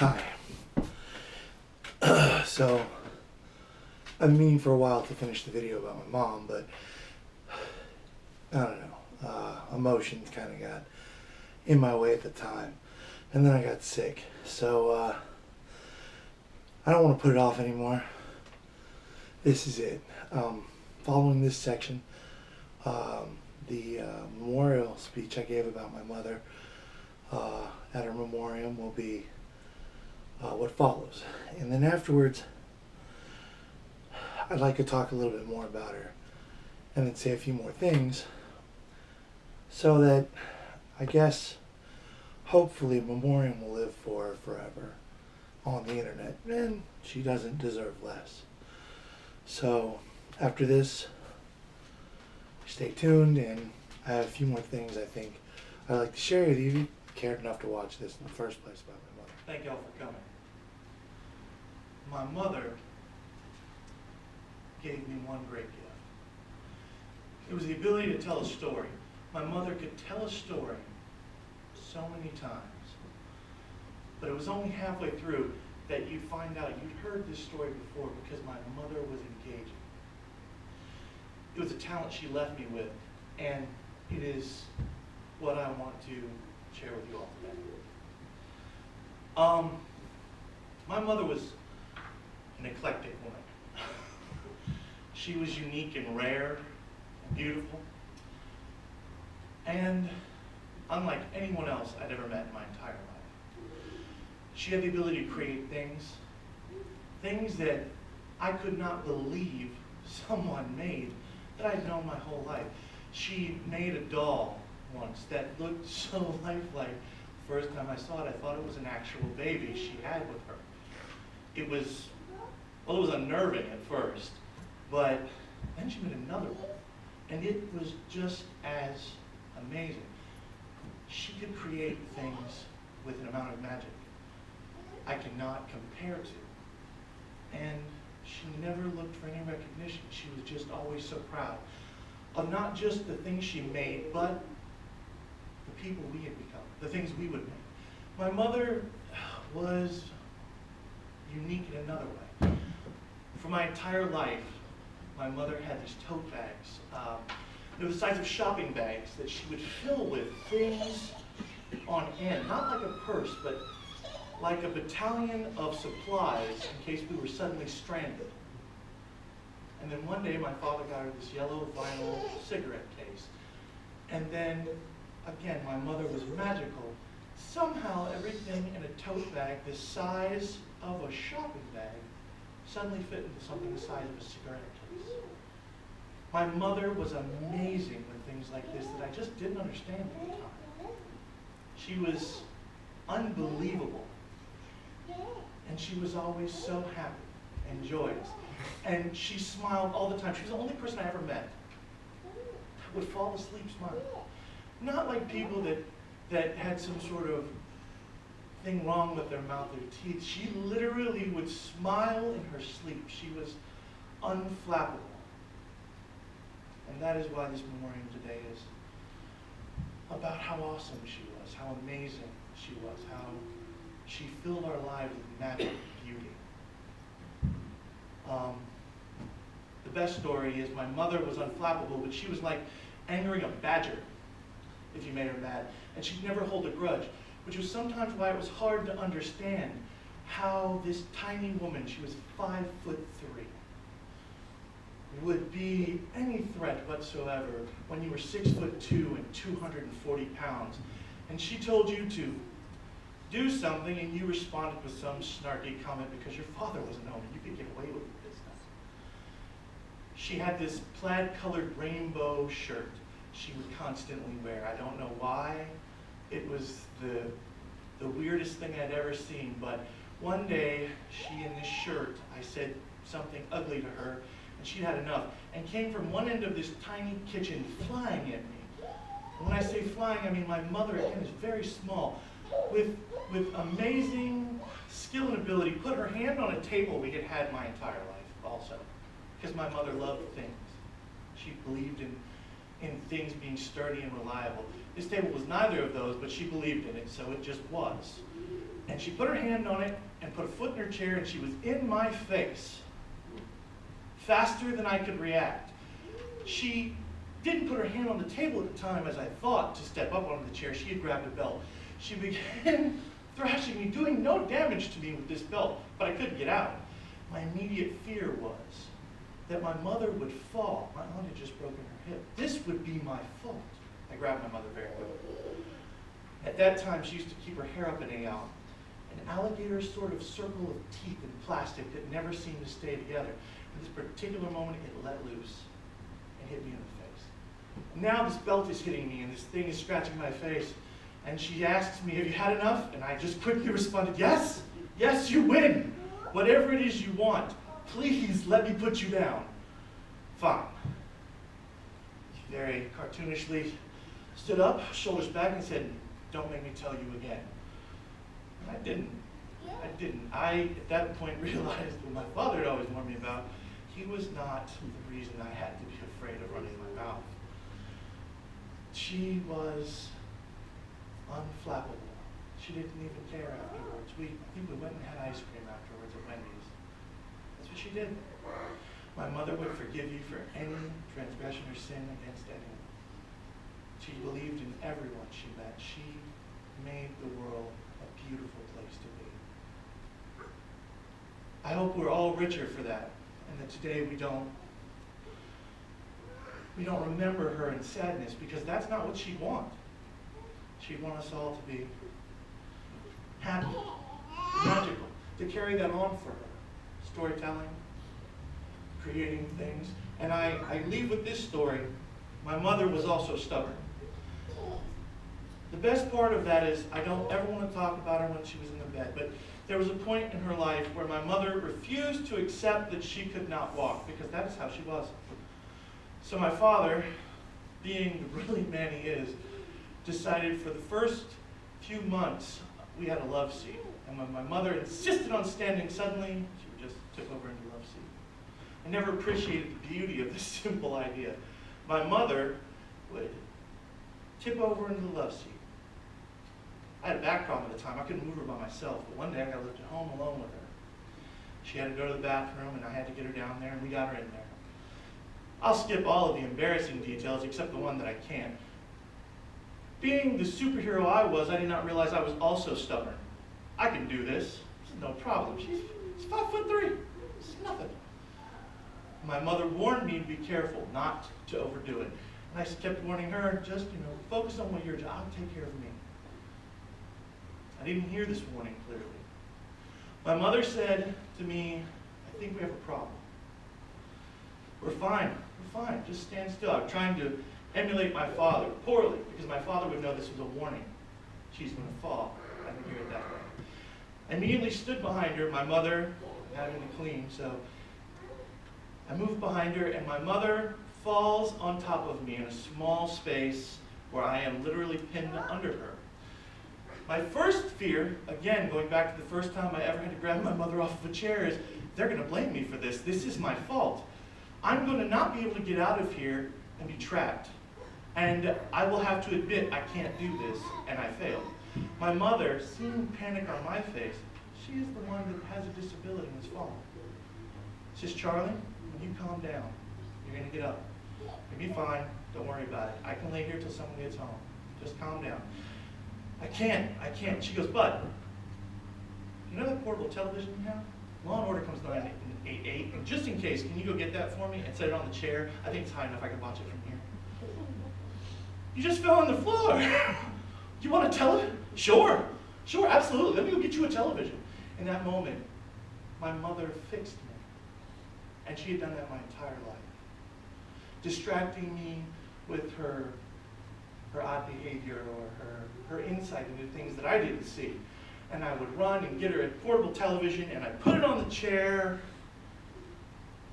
Hi. So, I've been meaning for a while to finish the video about my mom, but I don't know. Emotions kind of got in my way at the time. And then I got sick. So, I don't want to put it off anymore. This is it. Following this section, the memorial speech I gave about my mother at her memoriam will be what follows. And then afterwards, I'd like to talk a little bit more about her and then say a few more things so that I guess hopefully memoriam will live for her forever on the internet, and she doesn't deserve less. So after this, stay tuned, and I have a few more things I think I'd like to share with you if you cared enough to watch this in the first place about my mother. Thank y'all for coming. My mother gave me one great gift. It was the ability to tell a story. My mother could tell a story so many times, but it was only halfway through that you'd find out you'd heard this story before because my mother was engaging. It was a talent she left me with, and it is what I want to share with you all today. My mother was an eclectic woman. She was unique and rare and beautiful, and unlike anyone else I'd ever met in my entire life. She had the ability to create things that I could not believe someone made that I'd known my whole life. She made a doll once that looked so lifelike. The first time I saw it, I thought it was an actual baby she had with her. It was unnerving at first, but then she made another one, and it was just as amazing. She could create things with an amount of magic I cannot compare to. And she never looked for any recognition. She was just always so proud of not just the things she made, but the people we had become, the things we would make. My mother was unique in another way. For my entire life, my mother had these tote bags. They were the size of shopping bags that she would fill with things on end. Not like a purse, but like a battalion of supplies in case we were suddenly stranded. And then one day my father got her this yellow vinyl cigarette case. And then, again, my mother was magical. Somehow everything in a tote bag the size of a shopping bag suddenly fit into something the size of a cigarette case. My mother was amazing with things like this that I just didn't understand at the time. She was unbelievable. And she was always so happy and joyous. And she smiled all the time. She was the only person I ever met that would fall asleep smiling. Not like people that had some sort of thing wrong with their mouth or teeth. She literally would smile in her sleep. She was unflappable. And that is why this memoriam today is about how awesome she was, how amazing she was, how she filled our lives with magic and beauty. The best story is my mother was unflappable, but she was like angering a badger if you made her mad. And she'd never hold a grudge, which was sometimes why it was hard to understand how this tiny woman, she was 5'3", would be any threat whatsoever when you were 6'2" and 240 pounds. And she told you to do something and you responded with some snarky comment because your father wasn't home and you could get away with the business. She had this plaid-colored rainbow shirt she would constantly wear. I don't know why. It was the weirdest thing I'd ever seen, but one day she in this shirt, I said something ugly to her, and she'd had enough, and came from one end of this tiny kitchen flying at me. And when I say flying, I mean my mother, again, is very small, with amazing skill and ability, put her hand on a table we had had my entire life also, because my mother loved things. She believed in things being sturdy and reliable. This table was neither of those, but she believed in it, so it just was. And she put her hand on it and put a foot in her chair, and she was in my face faster than I could react. She didn't put her hand on the table at the time, as I thought, to step up onto the chair. She had grabbed a belt. She began thrashing me, doing no damage to me with this belt, but I couldn't get out. My immediate fear was that my mother would fall. My aunt had just broken her hip. This would be my fault. I grabbed my mother very quickly. At that time, she used to keep her hair up in an alligator sort of circle of teeth and plastic that never seemed to stay together. At this particular moment, it let loose and hit me in the face. Now this belt is hitting me, and this thing is scratching my face. And she asks me, "Have you had enough?" And I just quickly responded, "Yes, yes, you win. Whatever it is you want, please let me put you down." Fine. She very cartoonishly stood up, shoulders back, and said, "Don't make me tell you again." And I didn't. I, at that point, realized what my father had always warned me about. He was not the reason I had to be afraid of running my mouth. She was unflappable. She didn't even care afterwards. I think we went and had ice cream afterwards at Wendy's. That's what she did. My mother would forgive you for any transgression or sin against anyone. She believed in everyone she met. She made the world a beautiful place to be. I hope we're all richer for that, and that today we don't remember her in sadness, because that's not what she'd want. She'd want us all to be happy, magical, to carry that on for her. Storytelling, creating things. And I leave with this story. My mother was also stubborn. The best part of that is I don't ever want to talk about her when she was in the bed, but there was a point in her life where my mother refused to accept that she could not walk, because that is how she was. So my father, being the brilliant man he is, decided for the first few months we had a love seat. And when my mother insisted on standing, suddenly she would just tip over into love seat. I never appreciated the beauty of this simple idea. My mother would tip over into the love seat. I had a back problem at the time. I couldn't move her by myself, but one day I got left at home alone with her. She had to go to the bathroom, and I had to get her down there, and we got her in there. I'll skip all of the embarrassing details except the one that I can't. Being the superhero I was, I did not realize I was also stubborn. I can do this. This is no problem. She's 5'3". This is nothing. My mother warned me to be careful, not to overdo it. And I kept warning her, just, focus on what you're doing. I'll take care of me. I didn't hear this warning clearly. My mother said to me, "I think we have a problem." We're fine. Just stand still. I'm trying to emulate my father, poorly, because my father would know this was a warning. She's going to fall. I didn't hear it that way. I immediately stood behind her, my mother having to clean, so I moved behind her, and my mother falls on top of me in a small space where I am literally pinned under her. My first fear, again, going back to the first time I ever had to grab my mother off of a chair, is they're going to blame me for this. This is my fault. I'm going to not be able to get out of here and be trapped. And I will have to admit I can't do this, and I failed. My mother, seeing panic on my face, she is the one that has a disability and is falling. She says, "Charlie, when you calm down, you're going to get up. You'll be fine. Don't worry about it. I can lay here till someone gets home. Just calm down." I can't. She goes, "Bud, you know that portable television you have? Law and Order comes on at 8, and just in case, can you go get that for me and set it on the chair? I think it's high enough I can watch it from here." "You just fell on the floor." "You want a television?" Sure, absolutely. Let me go get you a television." In that moment, my mother fixed me. And she had done that my entire life. Distracting me with her odd behavior or her insight into things that I didn't see. And I would run and get her a portable television, and I'd put it on the chair.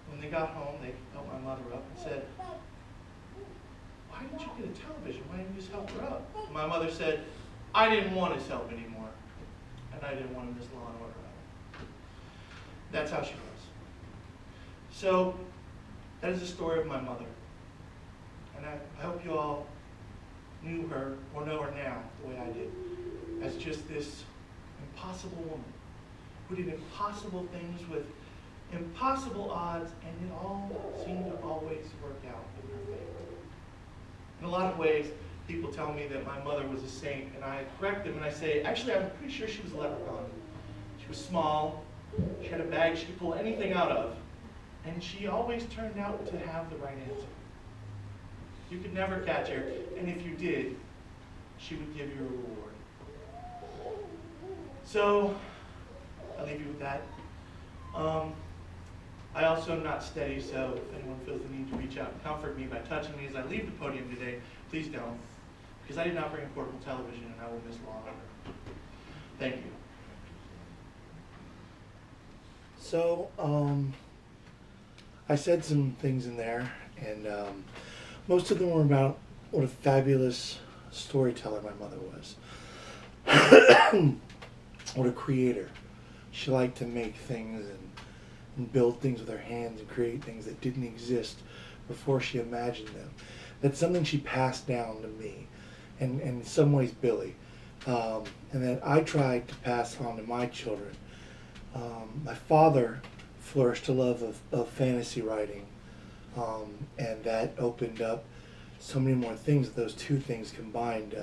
When they got home, they helped my mother up and said, "Why didn't you get a television? Why didn't you just help her up?" My mother said, "I didn't want his help anymore, and I didn't want him as Law and Order." That's how she was. So, that is the story of my mother. And I hope you all knew her, or know her now, the way I did, as just this impossible woman who did impossible things with impossible odds, and it all seemed to always work out in her favor. In a lot of ways, people tell me that my mother was a saint, and I correct them and I say, actually, I'm pretty sure she was a leprechaun. She was small, she had a bag she could pull anything out of, and she always turned out to have the right answer. You could never catch her, and if you did, she would give you a reward. So, I'll leave you with that. I also am not steady, so if anyone feels the need to reach out and comfort me by touching me as I leave the podium today, please don't, because I did not bring a portable television and I will miss Law and Order. Thank you. So, I said some things in there, and most of them were about what a fabulous storyteller my mother was. What a creator. She liked to make things and build things with her hands and create things that didn't exist before she imagined them. That's something she passed down to me, and in some ways Billy, and that I tried to pass on to my children. My father flourished a love of fantasy writing, and that opened up so many more things. Those two things combined,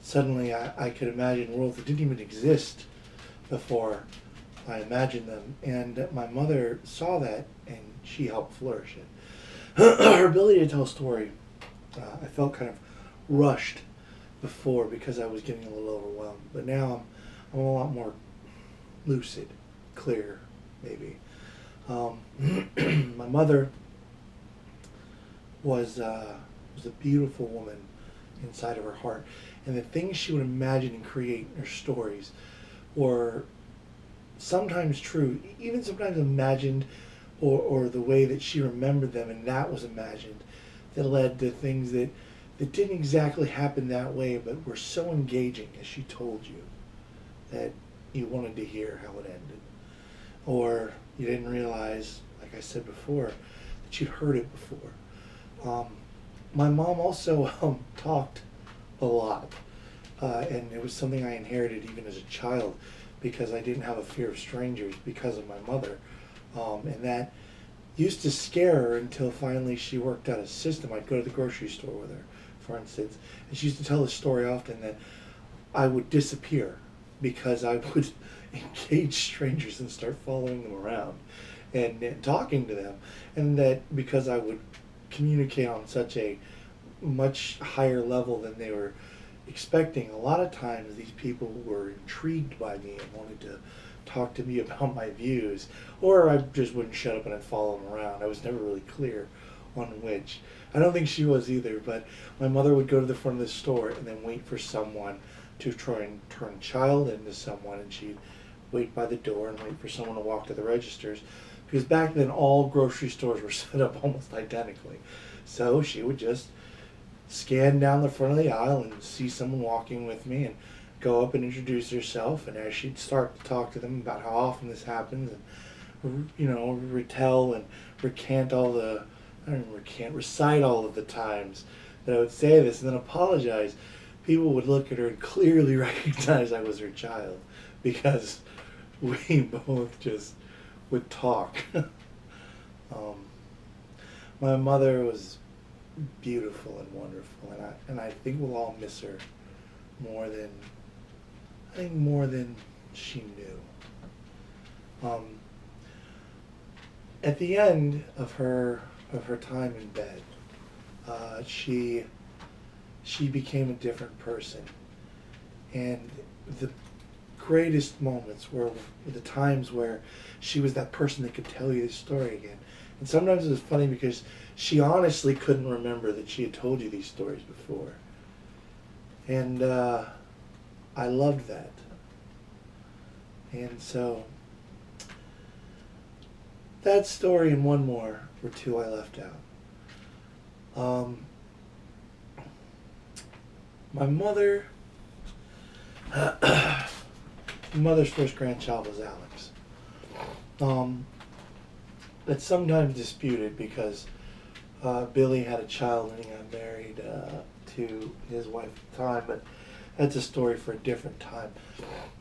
suddenly I could imagine worlds that didn't even exist before I imagined them. And my mother saw that, and she helped flourish it. Her ability to tell a story, I felt kind of rushed before because I was getting a little overwhelmed. But now I'm a lot more lucid, clear, maybe. My mother was a beautiful woman inside of her heart, and the things she would imagine and create in her stories were sometimes true, even sometimes imagined, or the way that she remembered them, and that was imagined, that led to things that didn't exactly happen that way, but were so engaging as she told you that you wanted to hear how it ended. Or you didn't realize, like I said before, that you'd heard it before. My mom also talked a lot, and it was something I inherited even as a child, because I didn't have a fear of strangers because of my mother. And that used to scare her until finally she worked out a system. I'd go to the grocery store with her, for instance, and she used to tell the story often that I would disappear because I would engage strangers and start following them around and talking to them, and that because I would communicate on such a much higher level than they were expecting, a lot of times these people were intrigued by me and wanted to talk to me about my views, or I just wouldn't shut up and I'd follow them around. I was never really clear on which. I don't think she was either, but my mother would go to the front of the store and then wait for someone to try and turn a child into someone, and she'd wait by the door and wait for someone to walk to the registers, because back then all grocery stores were set up almost identically. So she would just scan down the front of the aisle and see someone walking with me and go up and introduce herself, and as she'd start to talk to them about how often this happens and, you know, retell and recant all the, recite all of the times that I would say this and then apologize, people would look at her and clearly recognize I was her child, because we both just would talk. My mother was beautiful and wonderful, and I think we'll all miss her more than she knew. At the end of her time in bed, she became a different person, and the greatest moments were the times where she was that person that could tell you the story again. And sometimes it was funny because she honestly couldn't remember that she had told you these stories before. And I loved that. And so that story and one more were two I left out. My mother's first grandchild was Alex. That's sometimes disputed because Billy had a child when he got married to his wife at the time, but that's a story for a different time.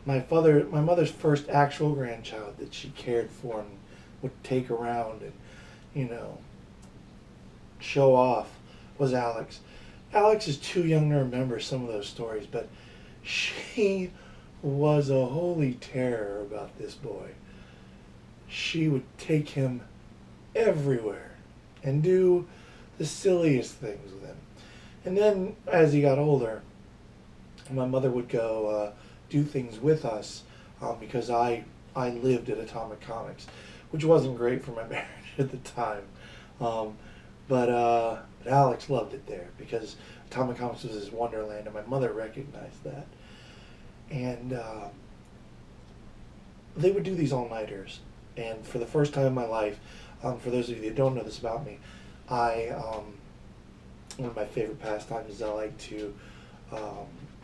My mother's first actual grandchild that she cared for and would take around and, you know, show off was Alex. Alex is too young to remember some of those stories, but she was a holy terror about this boy. She would take him everywhere and do the silliest things with him. And then as he got older, my mother would go do things with us because I lived at Atomic Comics, which wasn't great for my marriage at the time. But Alex loved it there because Atomic Comics was his wonderland, and my mother recognized that. And they would do these all-nighters. And for the first time in my life, for those of you that don't know this about me, one of my favorite pastimes is I like to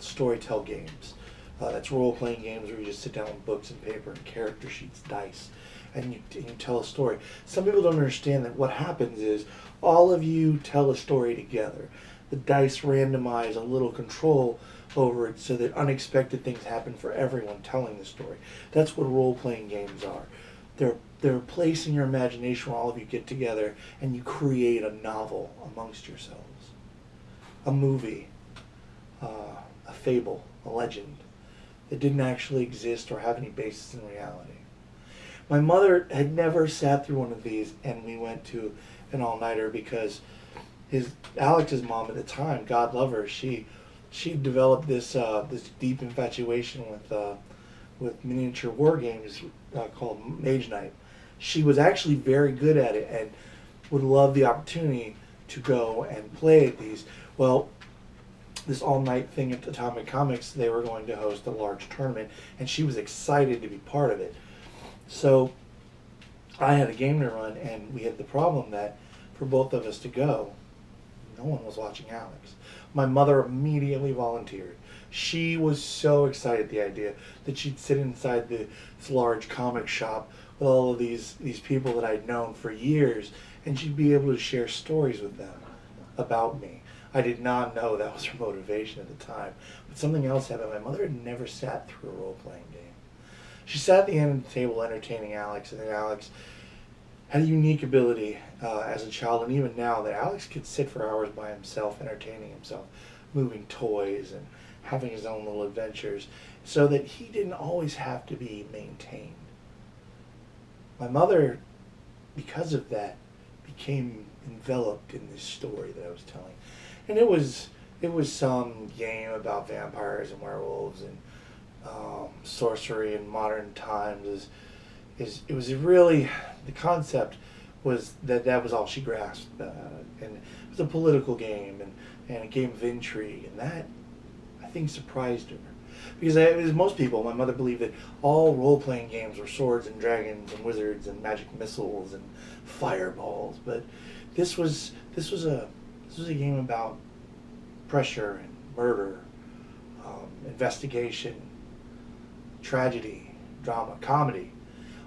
storytell games. That's role-playing games where you just sit down with books and paper and character sheets, dice, and you tell a story. Some people don't understand that what happens is all of you tell a story together. The dice randomize a little control over it so that unexpected things happen for everyone telling the story. That's what role-playing games are. They're a place in your imagination where all of you get together and you create a novel amongst yourselves. A movie, a fable, a legend that didn't actually exist or have any basis in reality. My mother had never sat through one of these, and we went to an all-nighter because Alex's mom at the time, God love her, she developed this deep infatuation with miniature war games called Mage Knight. She was actually very good at it and would love the opportunity to go and play at these. Well, this all-night thing at Atomic Comics, they were going to host a large tournament, and she was excited to be part of it. So I had a game to run, and we had the problem that for both of us to go, no one was watching Alex. My mother immediately volunteered. She was so excited at the idea that she'd sit inside this large comic shop with all of these people that I'd known for years, and she'd be able to share stories with them about me. I did not know that was her motivation at the time. But something else happened. My mother had never sat through a role-playing game. She sat at the end of the table entertaining Alex, and then Alex had a unique ability as a child, and even now, that Alex could sit for hours by himself, entertaining himself, moving toys and having his own little adventures, so that he didn't always have to be maintained. My mother, because of that, became enveloped in this story that I was telling. And it was some game about vampires and werewolves and sorcery in modern times. It was really, the concept was that was all she grasped, and it was a political game and a game of intrigue, and that, I think, surprised her. Because as most people, my mother believed that all role-playing games were swords and dragons and wizards and magic missiles and fireballs, but this was a game about pressure and murder, investigation, tragedy, drama, comedy.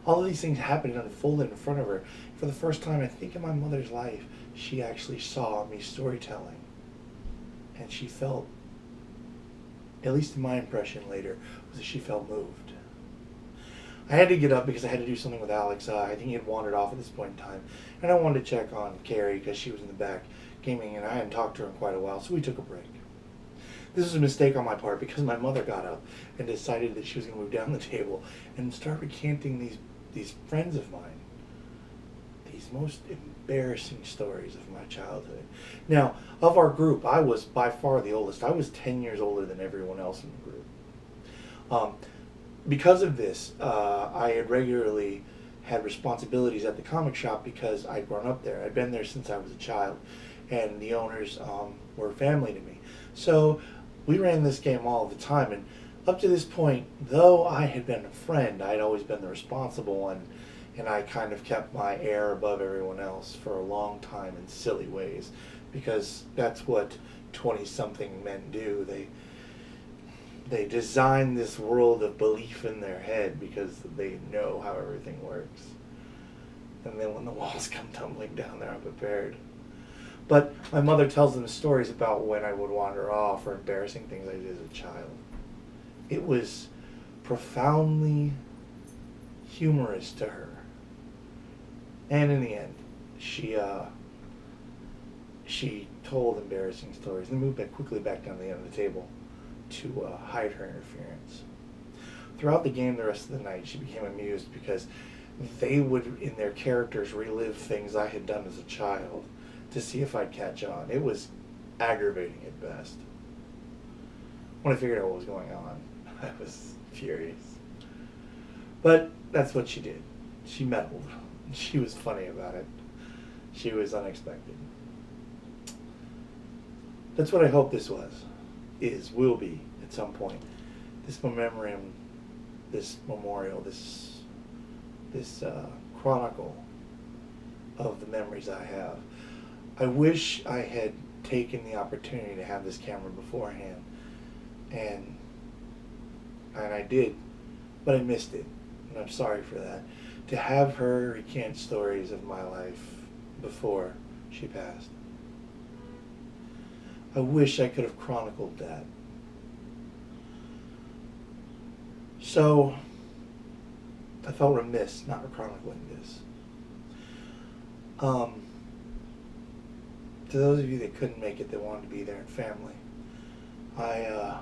All of these things happened and unfolded in front of her. For the first time, I think, in my mother's life, she actually saw me storytelling. And she felt, at least in my impression later, was that she felt moved. I had to get up because I had to do something with Alex. I think he had wandered off at this point in time. And I wanted to check on Carrie because she was in the back gaming, and I hadn't talked to her in quite a while, so we took a break. This was a mistake on my part because my mother got up and decided that she was going to move down the table and start recanting these friends of mine, these most embarrassing stories of my childhood. Now, of our group, I was by far the oldest. I was 10 years older than everyone else in the group. Because of this, I had regularly had responsibilities at the comic shop because I'd grown up there. I'd been there since I was a child, and the owners were family to me. So we ran this game all the time, and up to this point, though I had been a friend, I'd always been the responsible one, and I kind of kept my air above everyone else for a long time in silly ways, because that's what 20-something men do. They design this world of belief in their head because they know how everything works. And then when the walls come tumbling down, they're unprepared. But my mother tells them stories about when I would wander off or embarrassing things I did as a child. It was profoundly humorous to her. And in the end, she told embarrassing stories and moved quickly back down the end of the table to hide her interference. Throughout the game the rest of the night, she became amused because they would, in their characters, relive things I had done as a child to see if I'd catch on. It was aggravating at best. When I figured out what was going on, I was furious. But that's what she did. She meddled. She was funny about it. She was unexpected. That's what I hope this will be at some point. This memoriam, this memorial, this chronicle of the memories I have. I wish I had taken the opportunity to have this camera beforehand, and I did, but I missed it, and I'm sorry for that. To have her recant stories of my life before she passed. I wish I could have chronicled that. So, I felt remiss not chronicling this. To those of you that couldn't make it, that wanted to be there in family, I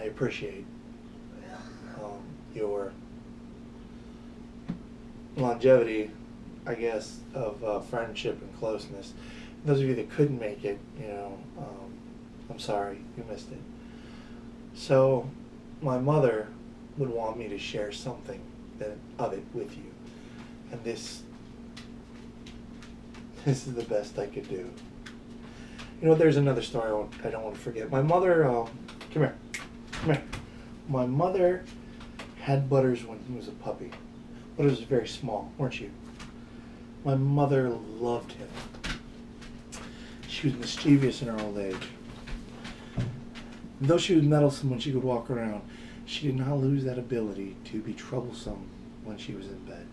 appreciate your longevity, I guess, of friendship and closeness. Those of you that couldn't make it, I'm sorry, you missed it. So, my mother would want me to share something of it with you, and this is the best I could do. You know, there's another story I don't want to forget. My mother, come here. My mother had Butters when he was a puppy. Butters was very small, weren't you? My mother loved him. She was mischievous in her old age. Though she was meddlesome when she could walk around, she did not lose that ability to be troublesome when she was in bed.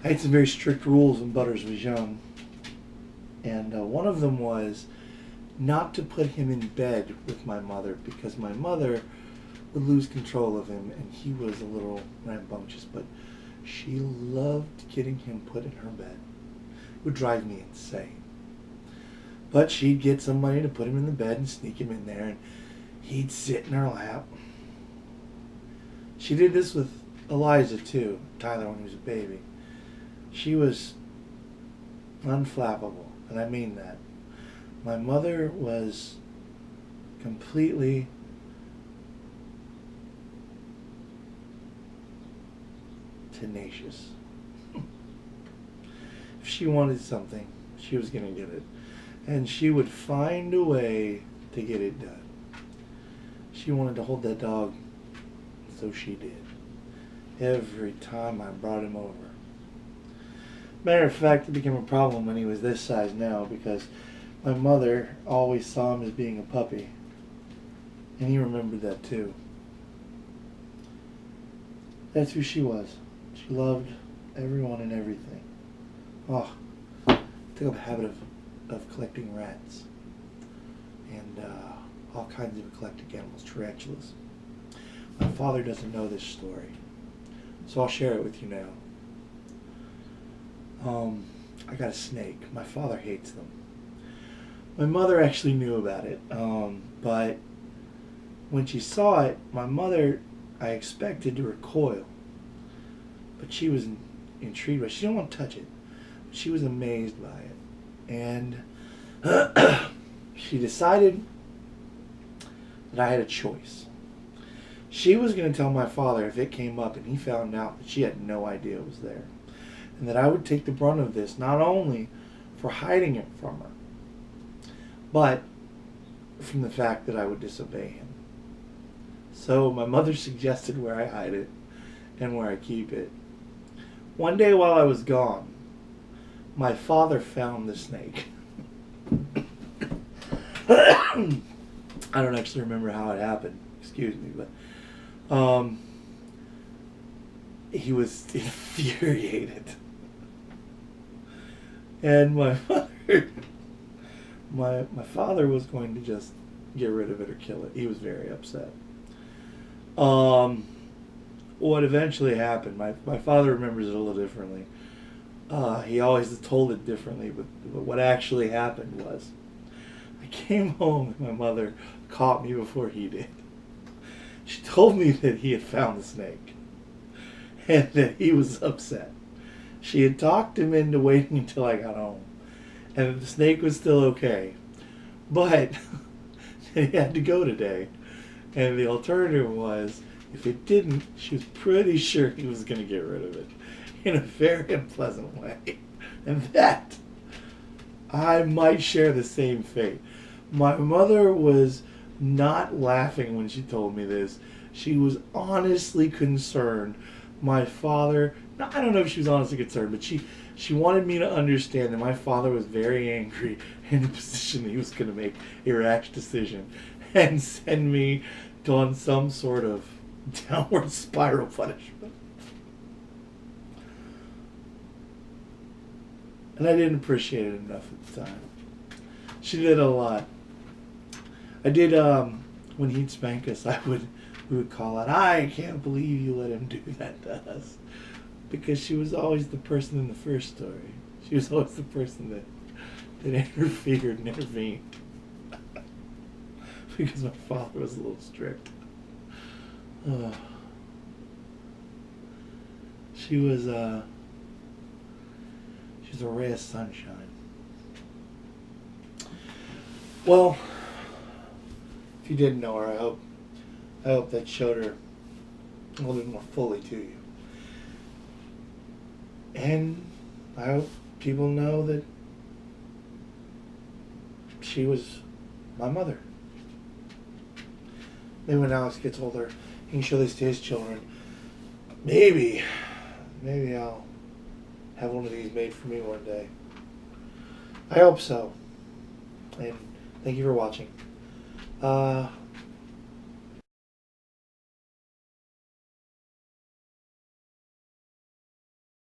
I had some very strict rules when Butters was young, and one of them was not to put him in bed with my mother because my mother would lose control of him and he was a little rambunctious, but she loved getting him put in her bed. It would drive me insane. But she'd get somebody to put him in the bed and sneak him in there, and he'd sit in her lap. She did this with Eliza too, Tyler, when he was a baby. She was unflappable, and I mean that. My mother was completely tenacious. If she wanted something, she was going to get it. And she would find a way to get it done. She wanted to hold that dog, so she did. Every time I brought him over. Matter of fact, it became a problem when he was this size now because my mother always saw him as being a puppy. And he remembered that too. That's who she was. She loved everyone and everything. Oh, took up a habit of collecting rats and all kinds of eclectic animals, tarantulas. My father doesn't know this story, so I'll share it with you now. I got a snake. My father hates them. My mother actually knew about it, but when she saw it, my mother, I expected to recoil, but she was intrigued by it. She didn't want to touch it. She was amazed by it, and she decided that I had a choice. She was going to tell my father if it came up and he found out that she had no idea it was there, and that I would take the brunt of this, not only for hiding it from her, but from the fact that I would disobey him. So my mother suggested where I hide it and where I keep it. One day while I was gone, my father found the snake. I don't actually remember how it happened, excuse me, but he was infuriated. And my father, my father was going to just get rid of it or kill it. He was very upset. What eventually happened, my father remembers it a little differently. He always told it differently, but what actually happened was, I came home and my mother caught me before he did. She told me that he had found the snake and that he was upset. She had talked him into waiting until I got home and that the snake was still okay, but he had to go today. And the alternative was, if it didn't, she was pretty sure he was going to get rid of it in a very unpleasant way. And that, I might share the same fate. My mother was not laughing when she told me this. She was honestly concerned. My father, I don't know if she was honestly concerned, but she wanted me to understand that my father was very angry in a position that he was going to make a rash decision and send me on some sort of downward spiral punishment. And I didn't appreciate it enough at the time. She did a lot. I did, when he'd spank us, we would call out, I can't believe you let him do that to us. Because she was always the person in the first story. She was always the person that interfered and intervened. Because my father was a little strict. She was a ray of sunshine. Well, if you didn't know her, I hope that showed her a little bit more fully to you. And I hope people know that she was my mother. Maybe when Alex gets older, he can show this to his children. Maybe I'll have one of these made for me one day. I hope so. And thank you for watching.